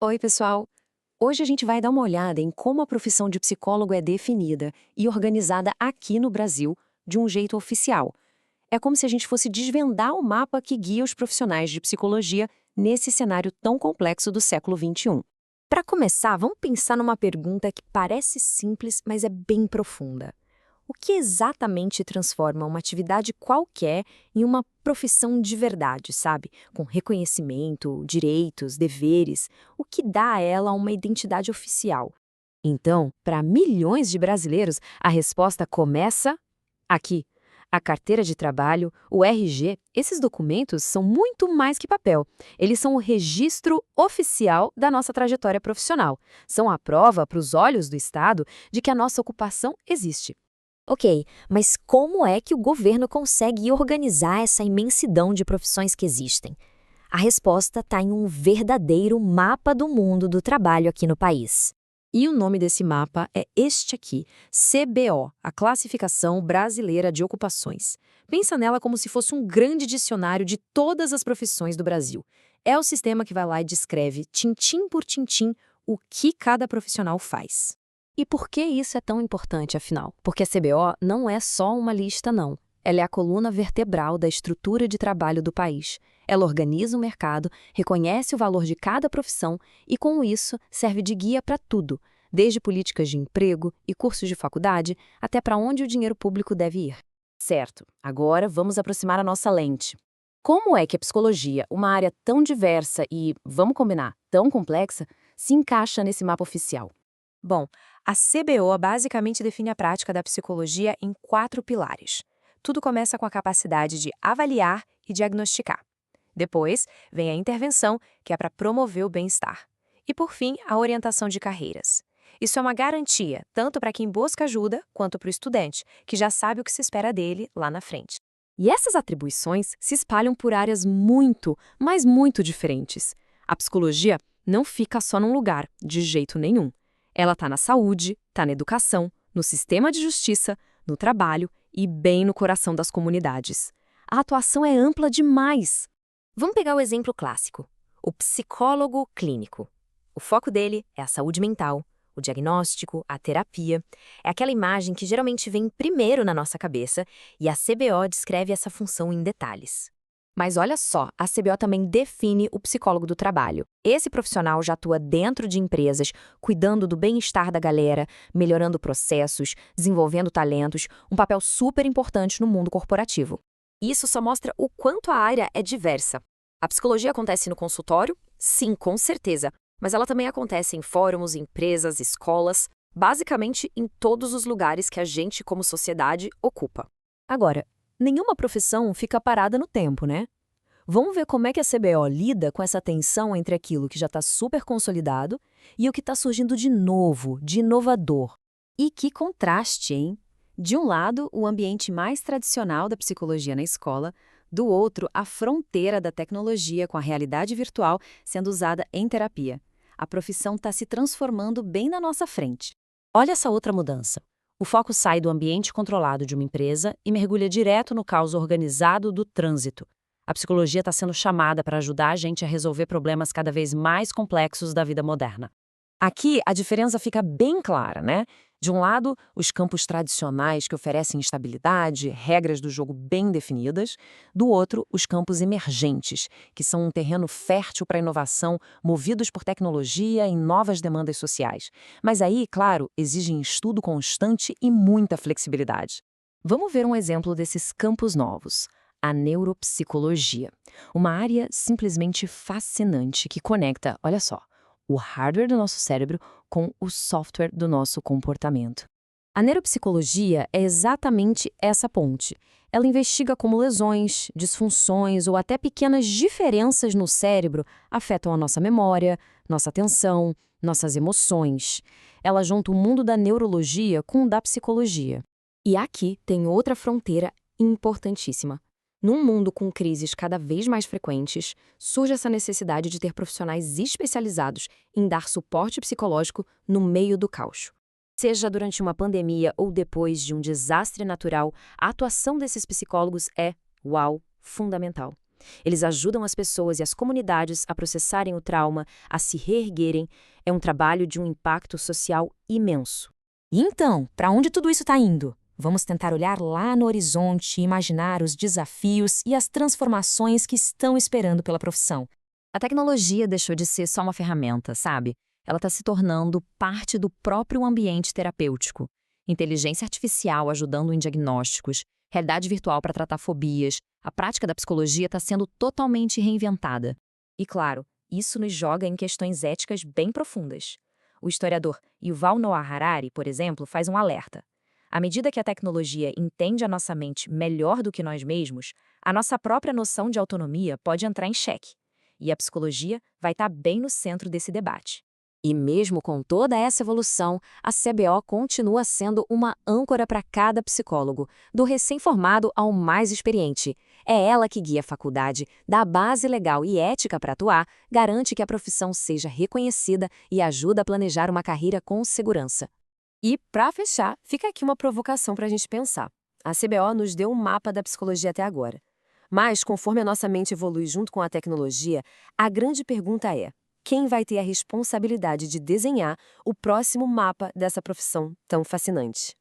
Oi, pessoal! Hoje a gente vai dar uma olhada em como a profissão de psicólogo é definida e organizada aqui no Brasil de um jeito oficial. É como se a gente fosse desvendar o mapa que guia os profissionais de psicologia nesse cenário tão complexo do século XXI. Para começar, vamos pensar numa pergunta que parece simples, mas é bem profunda. O que exatamente transforma uma atividade qualquer em uma profissão de verdade, sabe? Com reconhecimento, direitos, deveres, o que dá a ela uma identidade oficial. Então, para milhões de brasileiros, a resposta começa aqui. A carteira de trabalho, o RG, esses documentos são muito mais que papel. Eles são o registro oficial da nossa trajetória profissional. São a prova, para os olhos do Estado, de que a nossa ocupação existe. Ok, mas como é que o governo consegue organizar essa imensidão de profissões que existem? A resposta está em um verdadeiro mapa do mundo do trabalho aqui no país. E o nome desse mapa é este aqui, CBO, a Classificação Brasileira de Ocupações. Pensa nela como se fosse um grande dicionário de todas as profissões do Brasil. É o sistema que vai lá e descreve, tintim por tintim, o que cada profissional faz. E por que isso é tão importante, afinal? Porque a CBO não é só uma lista, não. Ela é a coluna vertebral da estrutura de trabalho do país. Ela organiza o mercado, reconhece o valor de cada profissão e, com isso, serve de guia para tudo, desde políticas de emprego e cursos de faculdade até para onde o dinheiro público deve ir. Certo, agora vamos aproximar a nossa lente. Como é que a psicologia, uma área tão diversa e, vamos combinar, tão complexa, se encaixa nesse mapa oficial? Bom, a CBO basicamente define a prática da psicologia em 4 pilares. Tudo começa com a capacidade de avaliar e diagnosticar. Depois, vem a intervenção, que é para promover o bem-estar. E, por fim, a orientação de carreiras. Isso é uma garantia, tanto para quem busca ajuda, quanto para o estudante, que já sabe o que se espera dele lá na frente. E essas atribuições se espalham por áreas muito, mas muito diferentes. A psicologia não fica só num lugar, de jeito nenhum. Ela está na saúde, está na educação, no sistema de justiça, no trabalho e bem no coração das comunidades. A atuação é ampla demais. Vamos pegar o exemplo clássico: o psicólogo clínico. O foco dele é a saúde mental, o diagnóstico, a terapia. É aquela imagem que geralmente vem primeiro na nossa cabeça e a CBO descreve essa função em detalhes. Mas olha só, a CBO também define o psicólogo do trabalho. Esse profissional já atua dentro de empresas, cuidando do bem-estar da galera, melhorando processos, desenvolvendo talentos, um papel super importante no mundo corporativo. Isso só mostra o quanto a área é diversa. A psicologia acontece no consultório? Sim, com certeza. Mas ela também acontece em fóruns, empresas, escolas, basicamente em todos os lugares que a gente, como sociedade, ocupa. Agora, nenhuma profissão fica parada no tempo, né? Vamos ver como é que a CBO lida com essa tensão entre aquilo que já está super consolidado e o que está surgindo de novo, de inovador. E que contraste, hein? De um lado, o ambiente mais tradicional da psicologia na escola, do outro, a fronteira da tecnologia com a realidade virtual sendo usada em terapia. A profissão está se transformando bem na nossa frente. Olha essa outra mudança. O foco sai do ambiente controlado de uma empresa e mergulha direto no caos organizado do trânsito. A psicologia está sendo chamada para ajudar a gente a resolver problemas cada vez mais complexos da vida moderna. Aqui, a diferença fica bem clara, né? De um lado, os campos tradicionais que oferecem estabilidade, regras do jogo bem definidas. Do outro, os campos emergentes, que são um terreno fértil para inovação, movidos por tecnologia e novas demandas sociais. Mas aí, claro, exigem estudo constante e muita flexibilidade. Vamos ver um exemplo desses campos novos. A neuropsicologia, uma área simplesmente fascinante que conecta, olha só, o hardware do nosso cérebro com o software do nosso comportamento. A neuropsicologia é exatamente essa ponte. Ela investiga como lesões, disfunções ou até pequenas diferenças no cérebro afetam a nossa memória, nossa atenção, nossas emoções. Ela junta o mundo da neurologia com o da psicologia. E aqui tem outra fronteira importantíssima. Num mundo com crises cada vez mais frequentes, surge essa necessidade de ter profissionais especializados em dar suporte psicológico no meio do caos. Seja durante uma pandemia ou depois de um desastre natural, a atuação desses psicólogos é, uau, fundamental. Eles ajudam as pessoas e as comunidades a processarem o trauma, a se reerguerem. É um trabalho de um impacto social imenso. E então, para onde tudo isso está indo? Vamos tentar olhar lá no horizonte e imaginar os desafios e as transformações que estão esperando pela profissão. A tecnologia deixou de ser só uma ferramenta, sabe? Ela está se tornando parte do próprio ambiente terapêutico. Inteligência artificial ajudando em diagnósticos, realidade virtual para tratar fobias. A prática da psicologia está sendo totalmente reinventada. E claro, isso nos joga em questões éticas bem profundas. O historiador Yuval Noah Harari, por exemplo, faz um alerta. À medida que a tecnologia entende a nossa mente melhor do que nós mesmos, a nossa própria noção de autonomia pode entrar em xeque. E a psicologia vai estar bem no centro desse debate. E mesmo com toda essa evolução, a CBO continua sendo uma âncora para cada psicólogo, do recém-formado ao mais experiente. É ela que guia a faculdade, dá a base legal e ética para atuar, garante que a profissão seja reconhecida e ajuda a planejar uma carreira com segurança. E, para fechar, fica aqui uma provocação para a gente pensar. A CBO nos deu um mapa da psicologia até agora. Mas, conforme a nossa mente evolui junto com a tecnologia, a grande pergunta é: quem vai ter a responsabilidade de desenhar o próximo mapa dessa profissão tão fascinante?